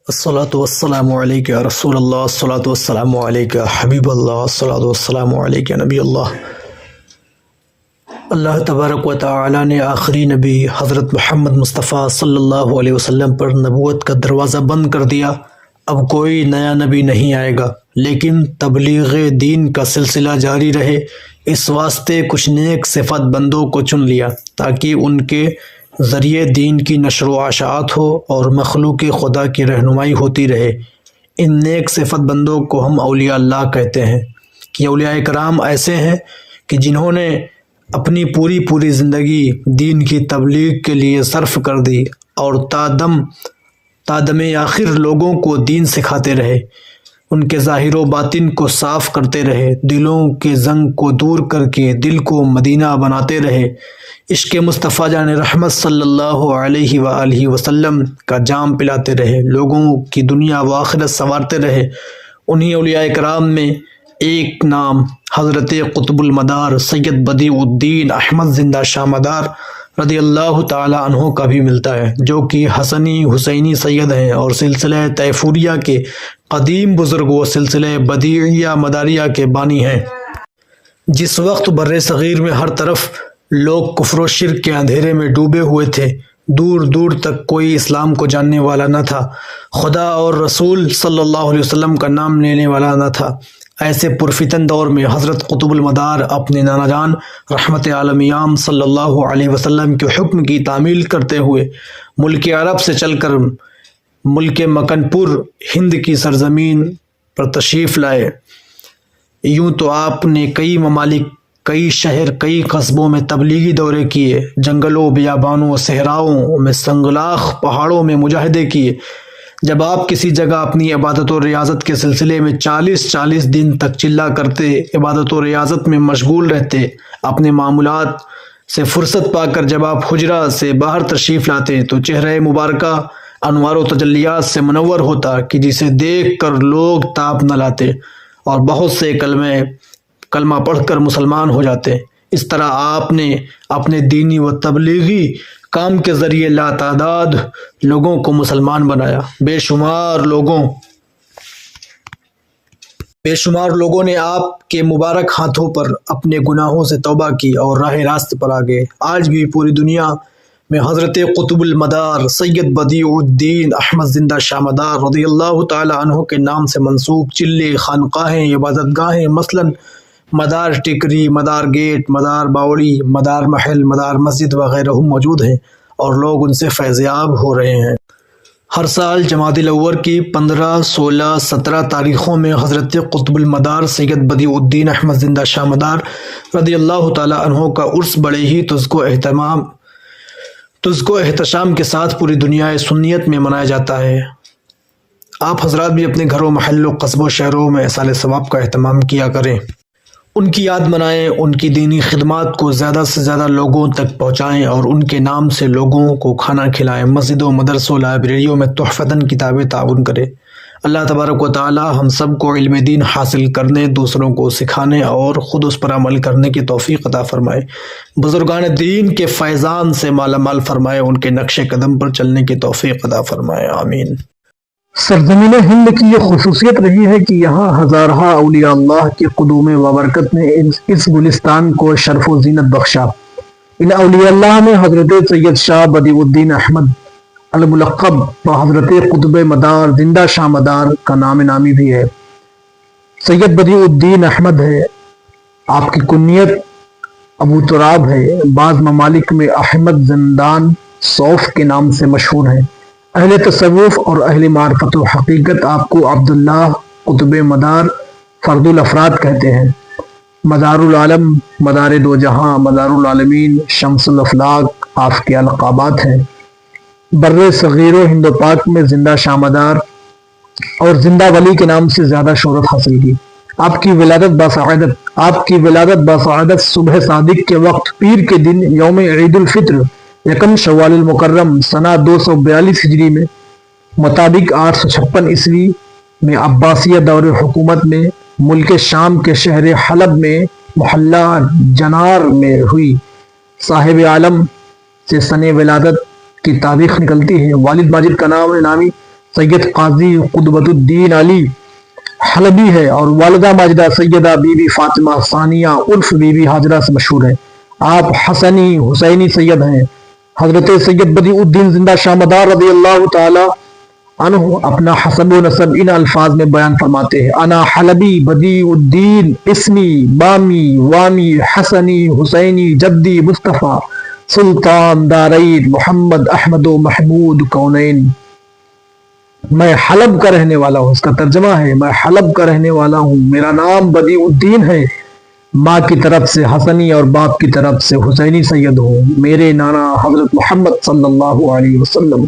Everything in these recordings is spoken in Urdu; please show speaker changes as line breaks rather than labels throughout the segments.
الصلاة والسلام علیک یا رسول اللہ، الصلاة والسلام علیک یا حبیب اللہ، الصلاة والسلام علیک یا نبی اللہ۔ اللہ تبارک و تعالی نے آخری نبی حضرت محمد مصطفیٰ صلی اللہ علیہ وسلم پر نبوت کا دروازہ بند کر دیا۔ اب کوئی نیا نبی نہیں آئے گا، لیکن تبلیغ دین کا سلسلہ جاری رہے۔ اس واسطے کچھ نیک صفت بندوں کو چن لیا تاکہ ان کے ذریعے دین کی نشر و اشاعت ہو اور مخلوق خدا کی رہنمائی ہوتی رہے۔ ان نیک صفت بندوں کو ہم اولیاء اللہ کہتے ہیں کہ اولیاء کرام ایسے ہیں کہ جنہوں نے اپنی پوری زندگی دین کی تبلیغ کے لیے صرف کر دی اور تادم آخر لوگوں کو دین سکھاتے رہے، ان کے ظاہر و باطن کو صاف کرتے رہے، دلوں کے زنگ کو دور کر کے دل کو مدینہ بناتے رہے، عشق مصطفیٰ جان رحمت صلی اللہ علیہ وآلہ وسلم کا جام پلاتے رہے، لوگوں کی دنیا و آخرت سنوارتے رہے۔ انہی اولیاء کرام میں ایک نام حضرت قطب المدار سید بدیع الدین احمد زندہ شاہ مدار رضی اللہ تعالی عنہ کا بھی ملتا ہے، جو کہ حسنی حسینی سید ہیں اور سلسلہ تیفوریہ کے قدیم بزرگ و سلسلہ بدیعیہ مداریہ کے بانی ہیں۔ جس وقت بر صغیر میں ہر طرف لوگ کفر و شرک کے اندھیرے میں ڈوبے ہوئے تھے، دور دور تک کوئی اسلام کو جاننے والا نہ تھا، خدا اور رسول صلی اللہ علیہ وسلم کا نام لینے والا نہ تھا، ایسے پرفتن دور میں حضرت قطب المدار اپنے نانا جان رحمت عالمیام صلی اللہ علیہ وسلم کے حکم کی تعمیل کرتے ہوئے ملک عرب سے چل کر ملک مکن پور ہند کی سرزمین پر تشریف لائے۔ یوں تو آپ نے کئی ممالک، کئی شہر، کئی قصبوں میں تبلیغی دورے کیے، جنگلوں، بیابانوں، صحراؤں میں سنگلاخ پہاڑوں میں مجاہدے کیے۔ جب آپ کسی جگہ اپنی عبادت و ریاضت کے سلسلے میں 40 دن تک چلا کرتے، عبادت و ریاضت میں مشغول رہتے، اپنے معمولات سے فرصت پا کر جب آپ حجرہ سے باہر تشریف لاتے تو چہرہ مبارکہ انوار و تجلیات سے منور ہوتا کہ جسے دیکھ کر لوگ تاب نہ لاتے اور بہت سے کلمہ پڑھ کر مسلمان ہو جاتے۔ اس طرح آپ نے اپنے دینی و تبلیغی کام کے ذریعے لاتعداد لوگوں کو مسلمان بنایا۔ بے شمار لوگوں نے آپ کے مبارک ہاتھوں پر اپنے گناہوں سے توبہ کی اور راہ راست پر آ گئے۔ آج بھی پوری دنیا میں حضرت قطب المدار سید بدیع الدین احمد زندہ شاہ مدار رضی اللہ تعالی عنہ کے نام سے منسوب چلے، خانقاہیں، عبادت گاہیں مثلاً مدار ٹکری، مدار گیٹ، مدار باوڑی، مدار محل، مدار مسجد وغیرہ موجود ہیں اور لوگ ان سے فیضیاب ہو رہے ہیں۔ ہر سال جمادی الاول کی 15، 16، 17 تاریخوں میں حضرت قطب المدار سید بدیع الدین احمد زندہ شاہ مدار رضی اللہ تعالی عنہ کا عرس بڑے ہی تذک و احتشام کے ساتھ پوری دنیا سنیت میں منایا جاتا ہے۔ آپ حضرات بھی اپنے گھروں، محلوں، قصبوں، شہروں میں ایصال ثواب کا اہتمام کیا کریں، ان کی یاد منائیں، ان کی دینی خدمات کو زیادہ سے زیادہ لوگوں تک پہنچائیں اور ان کے نام سے لوگوں کو کھانا کھلائیں، مسجدوں، مدرسوں، لائبریریوں میں تحفتاً کتابیں تعاون کریں۔ اللہ تبارک و تعالی ہم سب کو علم دین حاصل کرنے، دوسروں کو سکھانے اور خود اس پر عمل کرنے کی توفیق عطا فرمائے، بزرگان دین کے فیضان سے مالا مال فرمائے، ان کے نقش قدم پر چلنے کی توفیق عطا فرمائے، آمین۔
سرزمین ہند کی یہ خصوصیت رہی ہے کہ یہاں ہزارہا اولیاء اللہ کے قدوم و برکت نے اس گلستان کو شرف و زینت بخشا۔ ان اولیاء اللہ میں حضرت سید شاہ بدیع الدین احمد الملقب حضرت قطب مدار زندہ شاہ مدار کا نام نامی بھی ہے۔ سید بدیع الدین احمد ہے، آپ کی کنیت ابو تراب ہے، بعض ممالک میں احمد زندان صوف کے نام سے مشہور ہیں۔ اہل تصوف اور اہل معرفت و حقیقت آپ کو عبداللہ قطب مدار فرد الافراد کہتے ہیں۔ مدار العالم، مدار دو جہاں، مدار العالمین، شمس الافلاق آپ کے القابات ہیں۔ بر صغیر و ہند و پاک میں زندہ شاہ مدار اور زندہ ولی کے نام سے زیادہ شہرت حاصل کی۔ آپ کی ولادت باسعادت صبح صادق کے وقت پیر کے دن یوم عید الفطر یکم شوال المکرم سنہ 242 ہجری میں مطابق 856 عیسوی میں عباسیہ دور حکومت میں ملک شام کے شہر حلب میں محلہ جنار میں ہوئی۔ صاحب عالم سے سن ولادت کی تاریخ نکلتی ہے۔ والد ماجد کا نام نامی سید قاضی قطبۃ الدین علی حلبی ہے، اور والدہ ماجدہ سیدہ بی بی فاطمہ ثانیہ عرف بی بی ہاجرہ سے مشہور ہے۔ آپ حسنی حسینی سید ہیں۔ حضرت سید بدیع الدین زندہ شاہ مدار رضی اللہ تعالی عنہ اپنا حسب و نسب ان الفاظ میں بیان فرماتے ہیں: انا حلبی بدیع الدین اسمی بامی وامی حسنی حسینی جدی مصطفیٰ سلطان دارین محمد احمد و محمود کونین۔ میں حلب کا رہنے والا ہوں، اس کا ترجمہ ہے میں حلب کا رہنے والا ہوں، میرا نام بدیع الدین ہے، ماں کی طرف سے حسنی اور باپ کی طرف سے حسینی سید ہوں، میرے نانا حضرت محمد صلی اللہ علیہ وسلم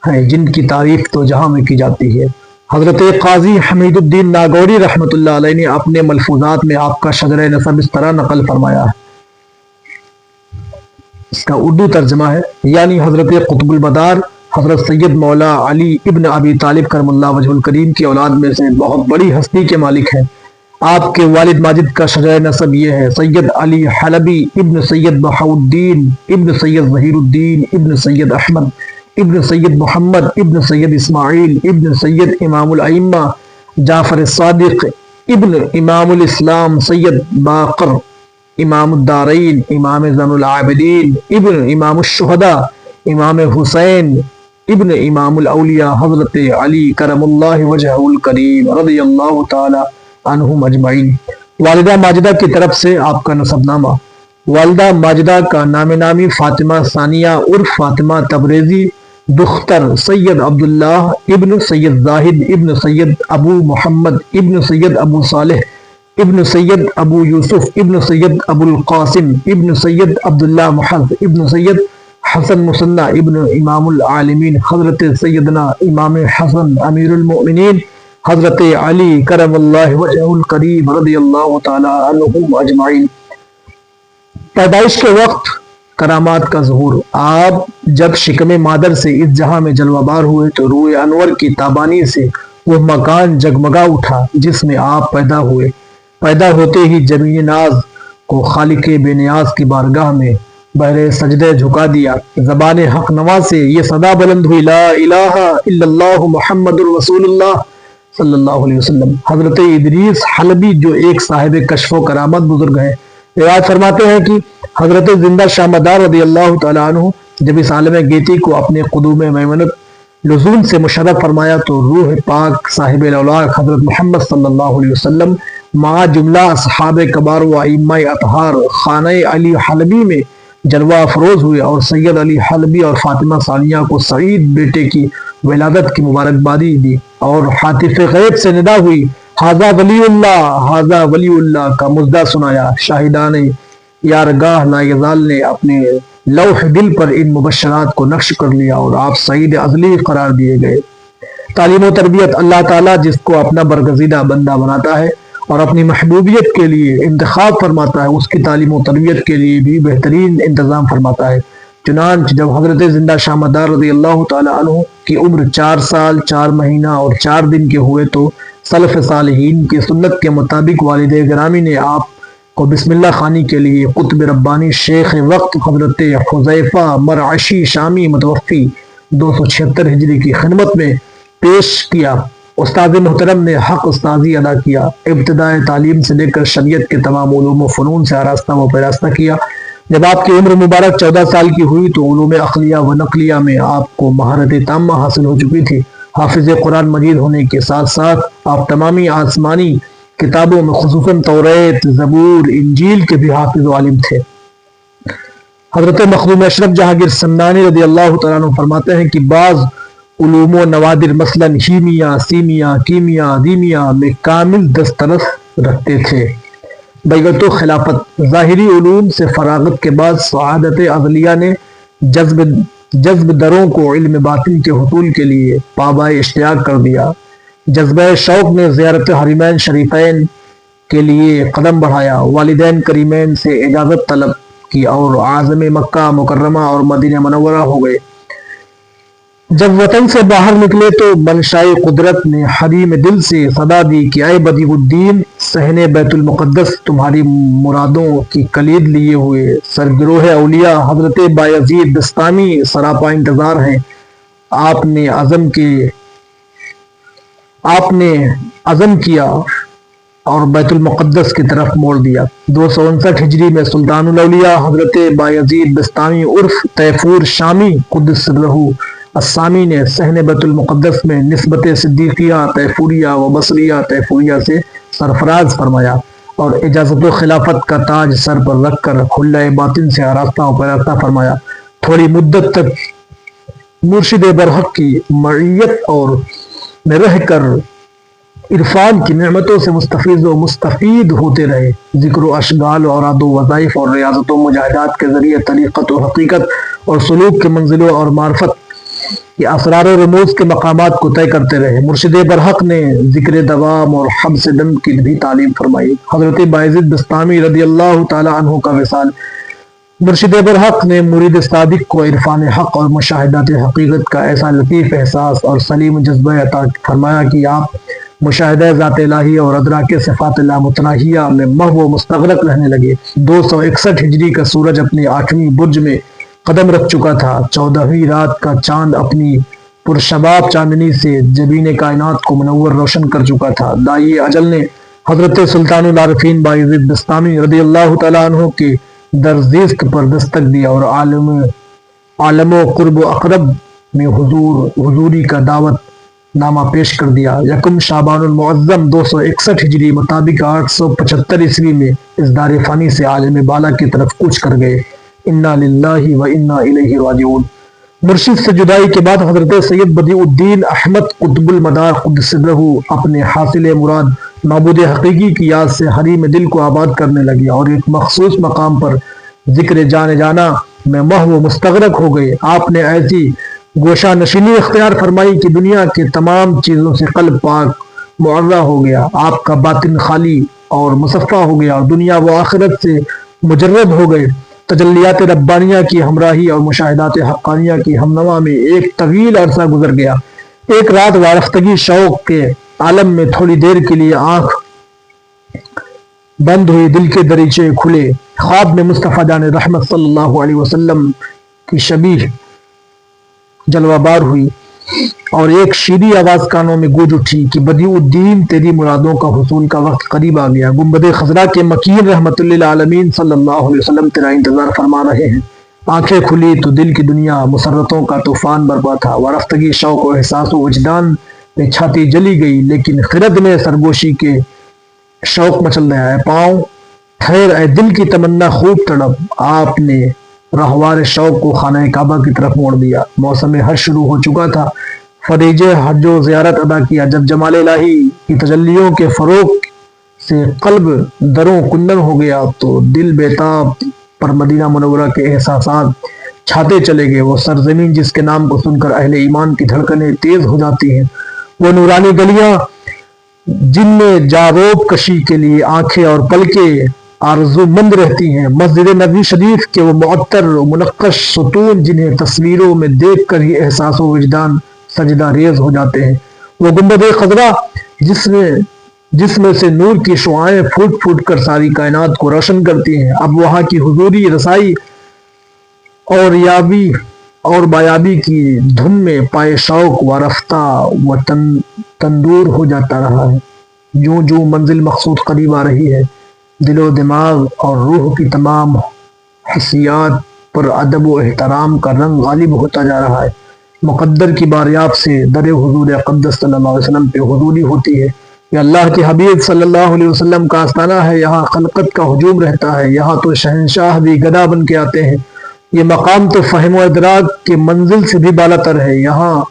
ہیں جن کی تعریف تو جہاں میں کی جاتی ہے۔ حضرت قاضی حمید الدین ناگوری رحمۃ اللہ علیہ نے اپنے ملفوظات میں آپ کا شجرہ نسب اس طرح نقل فرمایا ہے، اس کا اردو ترجمہ ہے، یعنی حضرت قطب البدار حضرت سید مولا علی ابن ابی طالب کرم اللہ وجہ الکریم کی اولاد میں سے بہت بڑی ہستی کے مالک ہیں۔ آپ کے والد ماجد کا شجرہ نسب یہ ہے: سید علی حلبی ابن سید بہاؤالدین ابن سید ظہیر الدین ابن سید احمد ابن سید محمد ابن سید اسماعیل ابن سید امام الائمہ جعفر الصادق ابن امام الاسلام سید باقر امام الدارین امام زین العابدین ابن امام الشہداء امام حسین ابن امام الاولیاء حضرت علی کرم اللہ وجہ الکریم رضی اللہ تعالی عنہم اجمعین۔ والدہ ماجدہ کی طرف سے آپ کا نسب نامہ: والدہ ماجدہ کا نام نامی فاطمہ ثانیہ عرف فاطمہ تبریزی، دختر سید عبداللہ ابن سید زاہد ابن سید ابو محمد ابن سید ابو صالح ابن سید ابو یوسف ابن سید ابو القاسم ابن سید عبداللہ محض ابن سید حسن مصنع ابن امام العالمین حضرت سیدنا امام حسن امیر المؤمنین حضرت علی کرم اللہ وجہ الکریم رضی اللہ تعالی عنہم اجمعین۔ پیدائش کے وقت کرامات کا ظہور: آپ جب شکم مادر سے اس جہاں میں جلوہ بار ہوئے تو روح انور کی تابانی سے وہ مکان جگمگا اٹھا جس میں آپ پیدا ہوئے۔ پیدا ہوتے ہی جمیع ناز کو خالق بے نیاز کی بارگاہ میں بہر سجدے جھکا دیا۔ زبان حق نوا سے یہ صدا بلند ہوئی: لا الہ الا اللہ محمد الرسول اللہ صلی اللہ علیہ وسلم۔ حضرت ادریس حلبی جو ایک صاحب کشف و کرامت بزرگ ہیں، روایت فرماتے ہیں کہ حضرت زندہ شاہ مدار رضی اللہ تعالیٰ عنہ جب اس عالم گیتی کو اپنے قدوم میمنت لزوم سے مشرف فرمایا تو روح پاک صاحب الاولاق حضرت محمد صلی اللہ علیہ وسلم مع جملہ اصحاب کبار و ائمہ اطہار خانہ علی حلبی میں جلوہ افروز ہوئے اور سید علی حلبی اور فاطمہ ثانیہ کو سعید بیٹے کی ولادت کی مبارکبادی دی اور حاطف غیب سے ندا ہوئی: ھذا ولی اللہ، ھذا ولی اللہ کا مژدہ سنایا۔ شاہدان یارگاہ لایزال نے اپنے لوح دل پر ان مبشرات کو نقش کر لیا اور آپ سعید ازلی قرار دیے گئے۔ تعلیم و تربیت: اللہ تعالیٰ جس کو اپنا برگزیدہ بندہ بناتا ہے اور اپنی محبوبیت کے لیے انتخاب فرماتا ہے، اس کی تعلیم و تربیت کے لیے بھی بہترین انتظام فرماتا ہے۔ چنانچہ جب حضرت زندہ شاہ مدار رضی اللہ تعالی عنہ کی عمر 4 سال 4 مہینہ اور 4 دن کے ہوئے تو سلف صالحین کی سنت کے مطابق والد گرامی نے آپ کو بسم اللہ خوانی کے لیے قطب ربانی شیخ وقت حضرت حذیفہ مرعشی شامی متوفی 276 ہجری کی خدمت میں پیش کیا۔ استاد محترم نے حق استاذی ادا کیا، ابتدائی تعلیم سے لے کر شریعت کے تمام علوم و فنون سے آراستہ و پیراستہ کیا۔ جب آپ کی عمر مبارک 14 سال کی ہوئی تو علوم عقلیہ و نقلیہ میں آپ کو مہارت تامہ حاصل ہو چکی تھی۔ حافظ قرآن مجید ہونے کے ساتھ ساتھ آپ تمامی آسمانی کتابوں میں خصوصاً توریت، زبور، انجیل کے بھی حافظ و عالم تھے۔ حضرت مخدوم اشرف جہانگیر سمنانی رضی اللہ تعالیٰ عنہ فرماتے ہیں کہ بعض علوم و نوادر مثلاً ہیمیا، سیمیا، کیمیا، دیمیا میں کامل دسترس رکھتے تھے۔ بیعت و خلافت: ظاہری علوم سے فراغت کے بعد سعادت عدلیہ نے جذب دروں کو علم باطن کے حصول کے لیے پابائے اشتیاق کر دیا۔ جذبہ شوق نے زیارت حرمین شریفین کے لیے قدم بڑھایا، والدین کریمین سے اجازت طلب کی اور عازم مکہ مکرمہ اور مدینہ منورہ ہو گئے۔ جب وطن سے باہر نکلے تو منشائے قدرت نے حریم دل سے صدا دی کہ اے بدیع الدین، صحن بیت المقدس تمہاری مرادوں کی کلید لیے ہوئے سرگروہ اولیاء حضرت بایزید بسطامی سراپا انتظار ہیں۔ آپ نے عزم کے آپ نے عزم کیا اور بیت المقدس کی طرف موڑ دیا۔ 259 ہجری میں سلطان الاولیاء حضرت بایزید بستامی عرف تیفور شامی قدس سرہ السامی نے صحن بیت المقدس میں نسبت صدیقیہ تیفوریہ و بصریہ تیفوریہ سے سرفراز فرمایا اور اجازت و خلافت کا تاج سر پر رکھ کر خلۂ باطن سے آراستہ و پیراستہ فرمایا۔ تھوڑی مدت تک مرشد برحق کی معیت اور میں رہ کر عرفان کی نعمتوں سے مستفیض و مستفید ہوتے رہے۔ ذکر و اشغال و اوراد و وظائف اور ریاضت و مجاہدات کے ذریعے طریقت و حقیقت اور سلوک کے منزلوں اور معرفت کے اسرار و رموز کے مقامات کو طے کرتے رہے۔ مرشد برحق نے ذکر دوام اور حبس دم کی بھی تعلیم فرمائی۔ حضرت بایزید بستامی رضی اللہ تعالی عنہ کا وصال۔ مرشد برحق نے مرید صادق کو عرفان حق اور مشاہدات حقیقت کا ایسا لطیف احساس اور سلیم جذبہ عطا فرمایا کہ آپ مشاہدہ ذات الہی اور ادراک صفات لامتناہیہ میں محو و مستغرق رہنے لگے۔ 261 ہجری کا سورج اپنے 8ویں برج میں قدم رکھ چکا تھا۔ 14ویں رات کا چاند اپنی پرشباب چاندنی سے جبین کائنات کو منور روشن کر چکا تھا۔ دائی اجل نے حضرت سلطان العارفین بایزید بستامی رضی اللہ تعالیٰ عنہ کے درزیست پر دستک دیا اور عالم و قرب و اقرب میں حضوری کا دعوت نامہ پیش کر دیا۔ یکم شعبان المعظم 261 ہجری مطابق 875 عیسوی میں اس دار فانی سے عالم بالا کی طرف کوچ کر گئے۔ انا للہ و انا الیہ راجعون۔ مرشد سے جدائی کے بعد حضرت سید بدیع الدین احمد قطب المدار قدس سرہ اپنے حاصل مراد معبود حقیقی کی یاد سے حریم دل کو آباد کرنے لگے اور ایک مخصوص مقام پر ذکر جانا میں محو مستغرق ہو گئے۔ آپ نے ایسی گوشہ نشینی اختیار فرمائی کہ دنیا کے تمام چیزوں سے قلب پاک معرہ ہو گیا۔ آپ کا باطن خالی اور مصفہ ہو گیا اور دنیا و آخرت سے مجرد ہو گئے۔ تجلیات ربانیہ کی ہمراہی اور مشاہدات حقانیہ کی ہمنوا میں ایک طویل عرصہ گزر گیا۔ ایک رات وارفتگی شوق کے عالم میں تھوڑی دیر کے لیے آنکھ بند ہوئی، دل کے دریچے کھلے۔ خواب میں مصطفیٰ جان رحمت صلی اللہ علیہ وسلم کی شبیہ جلوہ بار ہوئی اور ایک شیریں آواز کانوں میں گونج اٹھی کہ بدیع الدین تیری مرادوں کا حصول کا وقت قریب آ گیا۔ گنبد خضرا کے مکین رحمت للعالمین صلی اللہ علیہ وسلم تیرا انتظار فرما رہے ہیں۔ آنکھیں کھلی تو دل کی دنیا مسرتوں کا طوفان برپا تھا۔ وارفتگی شوق و احساس و وجدان میں چھاتی جلی گئی، لیکن خرد میں سرگوشی کے شوق مچل رہا ہے۔ پاؤں ٹھہر اے دل کی تمنا خوب تڑپ۔ آپ نے راہوار شوق کو خانہ کعبہ کی طرف موڑ دیا۔ موسم حج شروع ہو چکا تھا۔ فریض حج و زیارت ادا کیا۔ جب جمال الہی کی تجلیوں کے فروغ سے قلب دروں کندن ہو گیا تو دل بیتاب پر مدینہ منورہ کے احساسات چھاتے چلے گئے۔ وہ سرزمین جس کے نام کو سن کر اہل ایمان کی دھڑکنیں تیز ہو جاتی ہیں، وہ نورانی گلیاں جن میں جاروب کشی کے لیے آنکھیں اور پلکیں آرزو مند رہتی ہیں، مسجد نبوی شریف کے وہ معطر و منقش ستون جنہیں تصویروں میں دیکھ کر ہی احساس و وجدان سجدہ ریز ہو جاتے ہیں، وہ گنبد خضرا جس میں سے نور کی شعائیں پھوٹ پھوٹ کر ساری کائنات کو روشن کرتی ہیں، اب وہاں کی حضوری رسائی اور بایابی کی دھن میں پائے شوق وارفتہ و تندور ہو جاتا رہا ہے۔ جوں جوں منزل مقصود قریب آ رہی ہے، دل و دماغ اور روح کی تمام حسیات پر ادب و احترام کا رنگ غالب ہوتا جا رہا ہے۔ مقدر کی باریاب سے در حضور اقدس صلی اللہ علیہ وسلم پہ حضوری ہوتی ہے۔ یہ اللہ کے حبیب صلی اللہ علیہ وسلم کا آستانہ ہے، یہاں خلقت کا ہجوم رہتا ہے، یہاں تو شہنشاہ بھی گدا بن کے آتے ہیں۔ یہ مقام تو فہم و ادراک کے منزل سے بھی بالا تر ہے، یہاں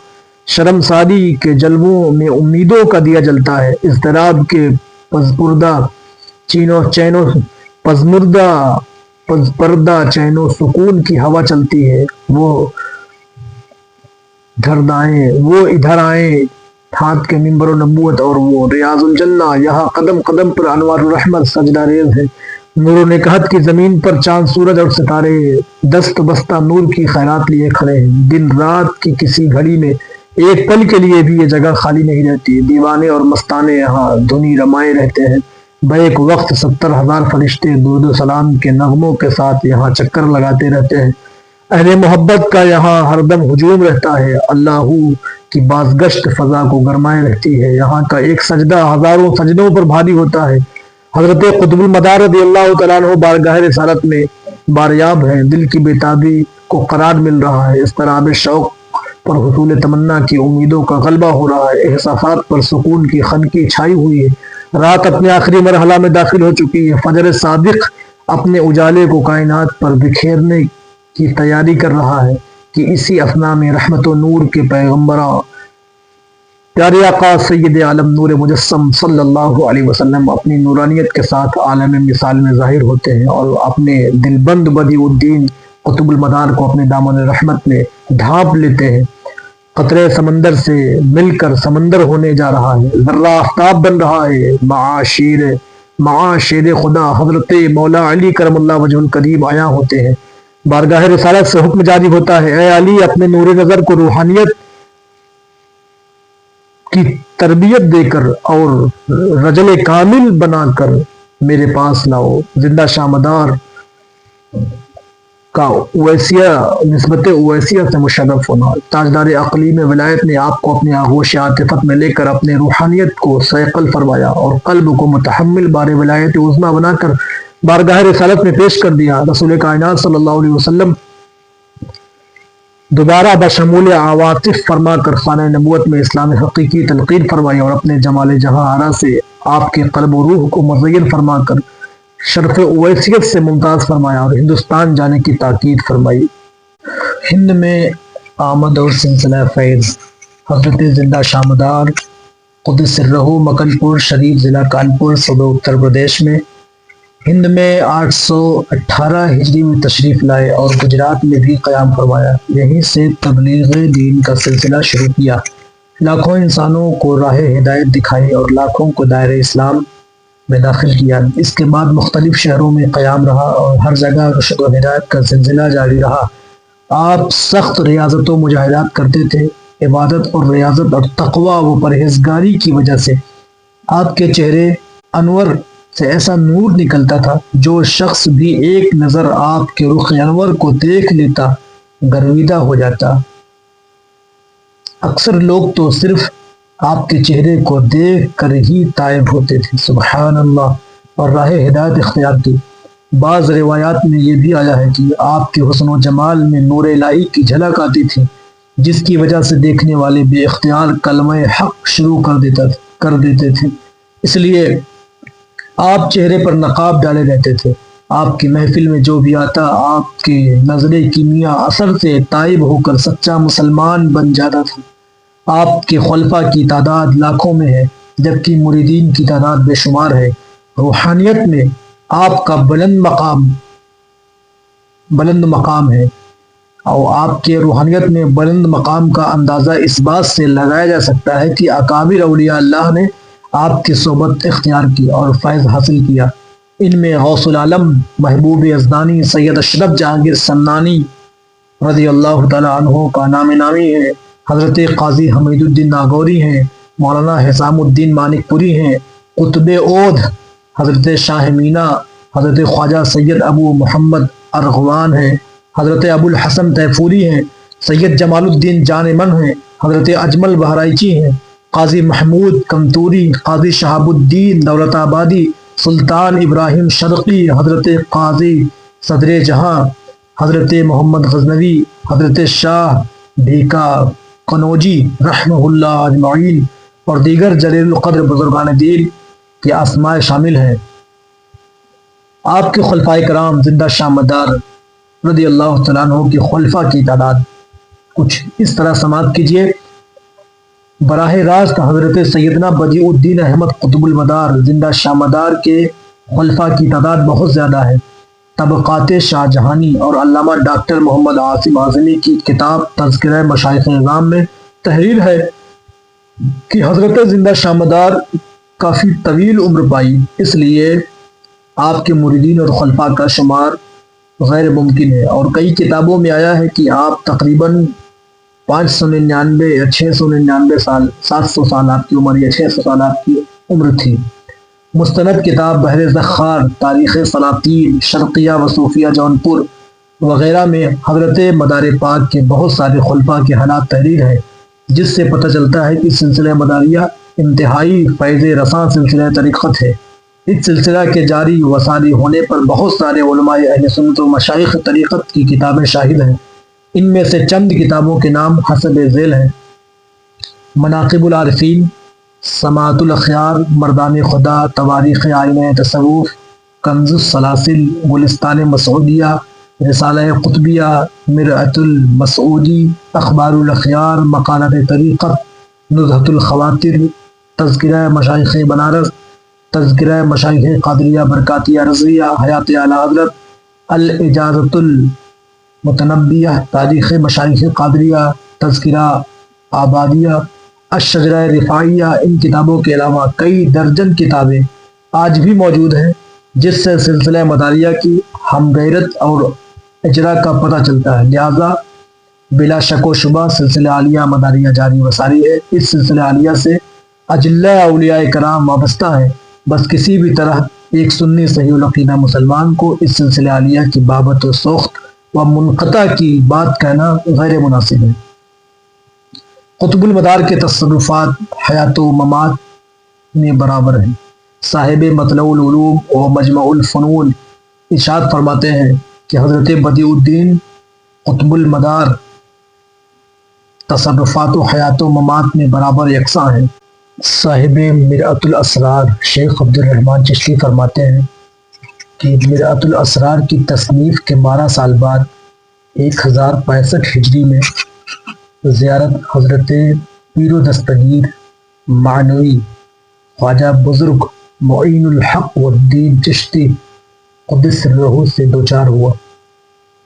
شرمساری کے جلووں میں امیدوں کا دیا جلتا ہے، اضطراب کے پردہ چین و سکون کی ہوا چلتی ہے۔ وہ ادھر آئیں ہاتھ کے منبر و نبوت اور وہ ریاض الجنہ، یہاں قدم قدم پر انوار الرحمت سجدہ ریز ہے۔ نور و نکہت کی زمین پر چاند سورج اور ستارے دست بستہ نور کی خیرات لیے کھڑے ہیں۔ دن رات کی کسی گھڑی میں ایک پل کے لیے بھی یہ جگہ خالی نہیں رہتی، دیوانے اور مستانے یہاں دھنی رمائے رہتے ہیں۔ بیک وقت 70,000 فرشتے درود و سلام کے نغموں کے ساتھ یہاں چکر لگاتے رہتے ہیں۔ اہل محبت کا یہاں ہردم ہجوم رہتا ہے، اللہ کی بازگشت فضا کو گرمائے رہتی ہے، یہاں کا ایک سجدہ ہزاروں سجدوں پر بھاری ہوتا ہے۔ حضرت قطب المدار رضی اللہ تعالیٰ عنہ بارگاہ رسالت میں باریاب ہیں، دل کی بیتابی کو قرار مل رہا ہے، اضطراب شوق پر حصول تمنا کی امیدوں کا غلبہ ہو رہا ہے، احساسات پر سکون کی خنکی چھائی ہوئی ہے، رات اپنے آخری مرحلہ میں داخل ہو چکی ہے، فجر صادق اپنے اجالے کو کائنات پر بکھیرنے کی تیاری کر رہا ہے کہ اسی اثنا میں رحمت و نور کے پیغمبر پیارے آقا سید عالم نور مجسم صلی اللہ علیہ وسلم اپنی نورانیت کے ساتھ عالم مثال میں ظاہر ہوتے ہیں اور اپنے دلبند بدیع الدین قطب المدار کو اپنے دامن رحمت میں ڈھانپ لیتے ہیں۔ قطرے سمندر سے مل کر سمندر ہونے جا رہا ہے، ذرہ آفتاب بن رہا ہے، معا شیر خدا حضرت مولا علی کرم اللہ وجہ الکریم آیا ہوتے ہیں۔ بارگاہ رسالت سے حکم جاری ہوتا ہے، اے علی اپنے نور نظر کو روحانیت کی تربیت دے کر اور رجل کامل بنا کر میرے پاس لاؤ۔ زندہ شامدار کا اویسیہ نسبت اویسیہ سے مشرف ہونا، تاجدار اقلیم ولایت نے آپ کو اپنے آغوش عاطفت میں لے کر اپنے روحانیت کو صیقل فرمایا اور قلب کو متحمل بار ولایت عظمیٰ بنا کر بارگاہ رسالت میں پیش کر دیا۔ رسول کائنات صلی اللہ علیہ وسلم دوبارہ بشمول عواطف فرما کر خانہ نبوت میں اسلام حقیقی تلقین فرمائی اور اپنے جمال جہاں آرا سے آپ کے قلب و روح کو مزین فرما کر شرف اویسیت سے ممتاز فرمایا اور ہندوستان جانے کی تاکید فرمائی۔ ہند میں آمد اور سلسلہ فیض حضرت زندہ شامدار قدس سرہ مکن پور شریف ضلع کانپور صوبہ اتر پردیش میں ہند میں 818 ہجری میں تشریف لائے اور گجرات میں بھی قیام فرمایا۔ یہیں سے تبلیغ دین کا سلسلہ شروع کیا، لاکھوں انسانوں کو راہ ہدایت دکھائی اور لاکھوں کو دائرہ اسلام میں داخل کیا۔ اس کے بعد مختلف شہروں میں قیام رہا اور ہر جگہ رشد و ہدایت کا سلسلہ جاری رہا۔ آپ سخت ریاضت و مجاہدات کرتے تھے، عبادت اور ریاضت اور تقوی و پرہیزگاری کی وجہ سے آپ کے چہرے انور سے ایسا نور نکلتا تھا جو شخص بھی ایک نظر آپ کے رخ انور کو دیکھ لیتا گرویدہ ہو جاتا۔ اکثر لوگ تو صرف آپ کے چہرے کو دیکھ کر ہی تائب ہوتے تھے، سبحان اللہ، اور راہ ہدایت اختیار کی۔ بعض روایات میں یہ بھی آیا ہے کہ آپ کے حسن و جمال میں نور الہی کی جھلک آتی تھی، جس کی وجہ سے دیکھنے والے بے اختیار کلمہ حق شروع کر دیتے تھے۔ اس لیے آپ چہرے پر نقاب ڈالے رہتے تھے۔ آپ کی محفل میں جو بھی آتا آپ کے نظر کیمیا اثر سے تائب ہو کر سچا مسلمان بن جاتا تھا۔ آپ کے خلفاء کی تعداد لاکھوں میں ہے، جبکہ مریدین کی تعداد بے شمار ہے۔ روحانیت میں آپ کا بلند مقام ہے، اور آپ کے روحانیت میں بلند مقام کا اندازہ اس بات سے لگایا جا سکتا ہے کہ اکابر اولیاء اللہ نے آپ کی صحبت اختیار کی اور فیض حاصل کیا۔ ان میں غوث العالم محبوب یزدانی سید اشرف جہانگیر سنانی رضی اللہ تعالی عنہ کا نام نامی ہے، حضرت قاضی حمید الدین ناگوری ہیں، مولانا حسام الدین مانک پوری ہیں، قطب اودھ حضرت شاہ مینا، حضرت خواجہ سید ابو محمد ارغوان ہیں، حضرت ابو الحسن تیفوری ہیں، سید جمال الدین جان من ہیں، حضرت اجمل بہرائچی ہیں، قاضی محمود کمتوری، قاضی شہاب الدین دولت آبادی، سلطان ابراہیم شرقی، حضرت قاضی صدر جہاں، حضرت محمد غزنوی، حضرت شاہ بھیکا قنوجی رحمہ اللہ اجمعین اور دیگر جلیل القدر بزرگان دین کے اسماء شامل ہیں۔ آپ کے خلفائے کرام زندہ شامدار رضی اللہ تعالیٰ عنہ کے خلفاء کی تعداد کچھ اس طرح سماعت کیجیے۔ براہ راست حضرت سیدنا بدیع الدین احمد قطب المدار زندہ شامدار کے خلفاء کی تعداد بہت زیادہ ہے۔ طبقات شاہ جہانی اور علامہ ڈاکٹر محمد عاصم اعظمی کی کتاب تذکرہ مشائخ اعظام میں تحریر ہے کہ حضرت زندہ شامدار کافی طویل عمر پائی، اس لیے آپ کے مریدین اور خلفاء کا شمار غیر ممکن ہے، اور کئی کتابوں میں آیا ہے کہ آپ تقریباً 599 یا 699 سال 700 سال آپ کی عمر یا 600 سال آپ کی عمر تھی۔ مستند کتاب بحر ذخار، تاریخ سلاطین، شرقیہ و صوفیہ جونپور،
وغیرہ میں حضرت مدار پاک کے بہت سارے خلفاء کے حالات تحریر ہیں، جس سے پتہ چلتا ہے کہ سلسلہ مداریہ انتہائی فیض رساں سلسلہ طریقت ہے۔ اس سلسلہ کے جاری و ساری ہونے پر بہت سارے علماء اہل سنت و مشائخ طریقت کی کتابیں شاہد ہیں۔ ان میں سے چند کتابوں کے نام حسب ذیل ہیں: مناقب العارفین، سماعت الاخیار، مردان خدا، تواریخ آئینہ تصوف، کنز السلاسل، گلستان مسعودیہ، رسالہ قطبیہ، مرعۃ المسعودی، اخبار الاخیار، مقالات طریقت، نزہۃ الخواطر، تذکرہ مشائخ بنارس، تذکرہ مشائخ قادریہ برکاتیہ رضویہ، حیات اعلی حضرت، الاجازۃ المتنبیہ، تاریخ مشائخ قادریہ، تذکرہ آبادیہ، الشجرہ رفاعیہ۔ ان کتابوں کے علاوہ کئی درجن کتابیں آج بھی موجود ہیں، جس سے سلسلہ مداریہ کی ہم غیرت اور اجرا کا پتہ چلتا ہے۔ لہذا بلا شک و شبہ سلسلہ عالیہ مداریہ جاری و ساری ہے۔ اس سلسلہ عالیہ سے اجلہ اولیاء کرام وابستہ ہے۔ بس کسی بھی طرح ایک سنی صحیح العقیدہ مسلمان کو اس سلسلہ عالیہ کی بابت و سوخت و منقطع کی بات کہنا غیر مناسب ہے۔ قطب المدار کے تصرفات حیات و ممات میں برابر ہیں۔ صاحب مطلع العلوم و مجمع الفنون ارشاد فرماتے ہیں کہ حضرت بدیع الدین قطب المدار تصرفات و حیات و ممات میں برابر یکساں ہیں۔ صاحب مرعۃ الاسرار شیخ عبد الرحمن چشتی فرماتے ہیں کہ مرعۃ الاسرار کی تصنیف کے 12 سال بعد 1065 ہجری میں زیارت حضرت پیر و دستگیر معنوی خواجہ بزرگ معین الحق والدین چشتی قدس سرہ سے دوچار ہوا،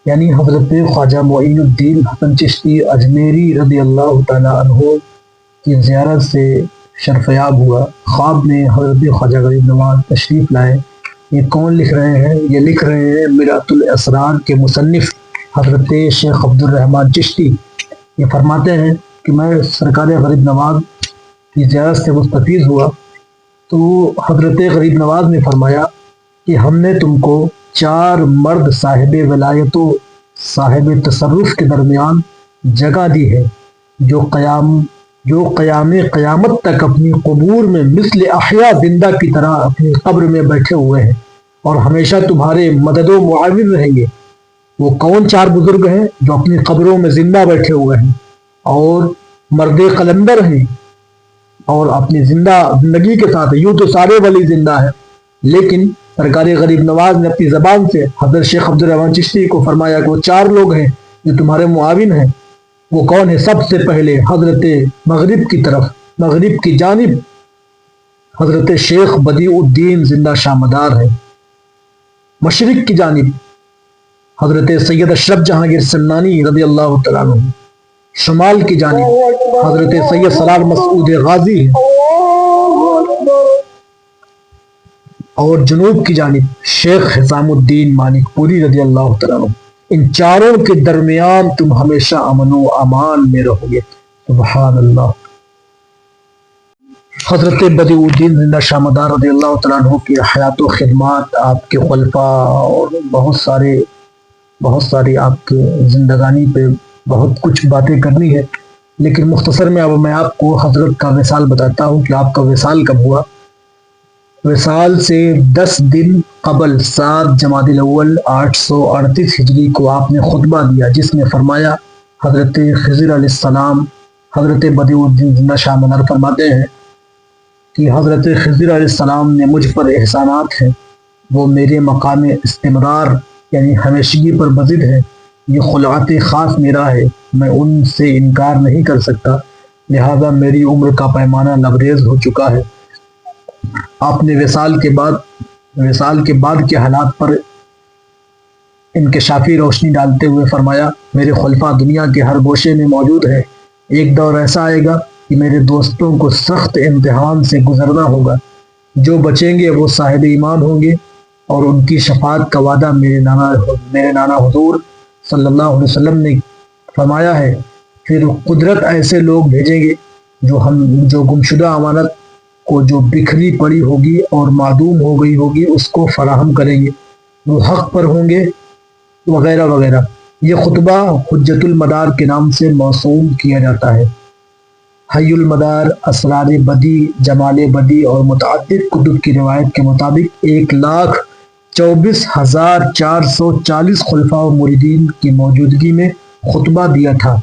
یعنی حضرت خواجہ معین الدین حسن چشتی اجمیری رضی اللہ تعالیٰ عنہ کی زیارت سے شرفیاب ہوا۔ خواب میں حضرت خواجہ غریب نواز تشریف لائے۔ یہ کون لکھ رہے ہیں؟ یہ لکھ رہے ہیں مرعۃ الاسرار کے مصنف حضرت شیخ عبد الرحمن چشتی۔ یہ فرماتے ہیں کہ میں سرکار غریب نواز کی زیارت سے مستفیض ہوا تو حضرت غریب نواز نے فرمایا کہ ہم نے تم کو 4 مرد صاحب ولایت و صاحب تصرف کے درمیان جگہ دی ہے، جو قیامت تک اپنی قبور میں مثل احیاء زندہ کی طرح اپنی قبر میں بیٹھے ہوئے ہیں اور ہمیشہ تمہارے مدد و معاون رہیں گے۔ وہ کون 4 بزرگ ہیں جو اپنی قبروں میں زندہ بیٹھے ہوئے ہیں اور مرد قلندر ہیں اور اپنی زندگی کے ساتھ؟ یوں تو سارے ولی زندہ ہیں، لیکن سرکار غریب نواز نے اپنی زبان سے حضرت شیخ عبد الرحمن چشتی کو فرمایا کہ وہ 4 لوگ ہیں جو تمہارے معاون ہیں۔ وہ کون ہے؟ سب سے پہلے حضرت مغرب کی جانب حضرت شیخ بدیع الدین زندہ شامدار ہے۔ مشرق کی جانب حضرت سید اشرف جہانگیر سنانی رضی اللہ تعالیٰ عنہ۔ شمال کی جانب حضرت سید سلال مسعود غازی ہے، اور جنوب کی جانب شیخ حسام الدین مانک پوری رضی اللہ تعالیٰ عنہ۔ ان 4 کے درمیان تم ہمیشہ امن و امان میں رہو گے۔ سبحان اللہ۔ حضرت بدیع الدین زندہ شامدار رضی اللہ تعالیٰ عنہ کی حیات و خدمات، آپ کے خلفاء اور بہت ساری آپ کے زندگانی پہ بہت کچھ باتیں کرنی ہے، لیکن مختصر میں اب میں آپ کو حضرت کا وصال بتاتا ہوں کہ آپ کا وصال کب ہوا۔ وصال سے 10 دن قبل 7 جمادی الاول 838 ہجری کو آپ نے خطبہ دیا، جس میں فرمایا حضرت خضر علیہ السلام، حضرت بدیع الدین زندہ شامدار فرماتے ہیں کہ حضرت خضر علیہ السلام نے مجھ پر احسانات ہیں، وہ میرے مقام استمرار یعنی ہمیشگی پر بضد ہے۔ یہ خلعت خاص میرا ہے، میں ان سے انکار نہیں کر سکتا، لہذا میری عمر کا پیمانہ لبریز ہو چکا ہے۔ آپ نے وصال کے بعد کے حالات پر انکشافی روشنی ڈالتے ہوئے فرمایا، میرے خلفاء دنیا کے ہر گوشے میں موجود ہیں۔ ایک دور ایسا آئے گا کہ میرے دوستوں کو سخت امتحان سے گزرنا ہوگا۔ جو بچیں گے وہ صاحب ایمان ہوں گے اور ان کی شفاعت کا وعدہ میرے نانا حضور صلی اللہ علیہ وسلم نے فرمایا ہے۔ پھر قدرت ایسے لوگ بھیجیں گے جو گمشدہ امانت کو جو بکھری پڑی ہوگی اور معدوم ہو گئی ہوگی اس کو فراہم کریں گے۔ وہ حق پر ہوں گے
وغیرہ وغیرہ۔ یہ خطبہ حجت المدار کے نام سے موسوم کیا جاتا ہے۔ حی المدار، اسرار بدی، جمال بدی اور متعدد کتب کی روایت کے مطابق 1,24,440 خلفاء و مریدین کی موجودگی میں خطبہ دیا تھا،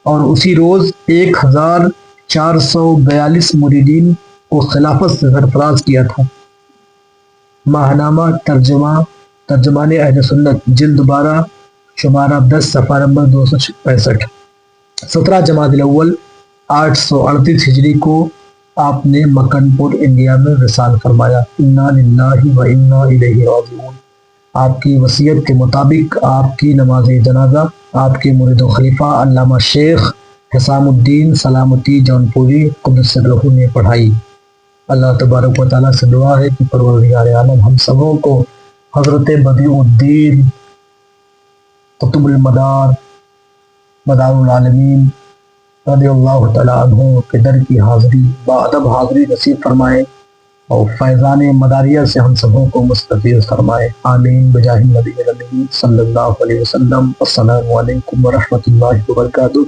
اور اسی روز 1,442 مریدین کو خلافت سے سرفراز کیا تھا۔ ماہنامہ ترجمان اہل سنت، جلد 12، شمارہ 10، صفحہ نمبر 265۔ 17 جمادی الاول 838 ہجری کو آپ نے مکن پور انڈیا میں وصال فرمایا۔ انا للہ و انا الیہ راجعون۔ آپ کی وصیت کے مطابق آپ کی نماز جنازہ آپ کے مرید و خلیفہ علامہ شیخ حسام الدین سلامتی جونپوری قدس سرہ نے پڑھائی۔ اللہ تبارک و تعالیٰ سے دعا ہے کہ پروردگار عالم ہم سبوں کو حضرت بدیع الدین قطب المدار مدار العالمین رضی اللہ تعالیٰ عنہ کے در کی حاضری باادب حاضری نصیب فرمائے، اور فیضان مداریہ سے ہم سبوں کو مستفیض فرمائے۔ آمین بجاہ نبی الامین صلی اللہ علیہ وسلم۔ السلام علیکم ورحمۃ اللہ وبرکاتہ۔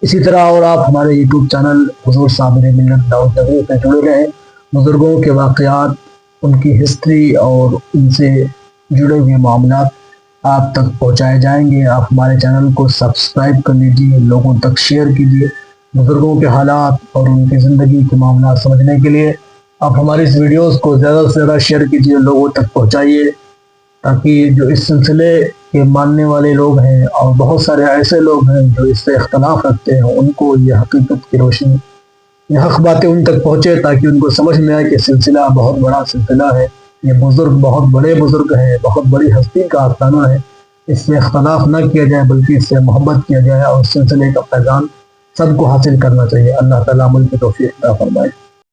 اسی طرح اور آپ ہمارے یوٹیوب چینل حضور صابر ملت دعوت نگری میں جڑے رہیں، بزرگوں کے واقعات، ان کی ہسٹری اور ان سے جڑے ہوئے معاملات آپ تک پہنچائے جائیں گے۔ آپ ہمارے چینل کو سبسکرائب کر لیجیے، لوگوں تک شیئر کیجیے۔ بزرگوں کے حالات اور ان کی زندگی کے معاملات سمجھنے کے لیے آپ ہماری اس ویڈیوز کو زیادہ سے زیادہ شیئر کیجیے، لوگوں تک پہنچائیے، تاکہ جو اس سلسلے کے ماننے والے لوگ ہیں اور بہت سارے ایسے لوگ ہیں جو اس سے اختلاف رکھتے ہیں، ان کو یہ حقیقت کی روشنی، یہ حق باتیں ان تک پہنچے، تاکہ ان کو سمجھ میں آئے کہ سلسلہ بہت بڑا سلسلہ ہے، یہ بزرگ بہت بڑے بزرگ ہیں، بہت بڑی ہستی کا آستانہ ہے۔ اس سے اختلاف نہ کیا جائے بلکہ اس سے محبت کیا جائے، اور اس سلسلے کا پیغام سب کو حاصل کرنا چاہیے۔ اللہ تعالیٰ عمل کی توفیق عطا فرمائے۔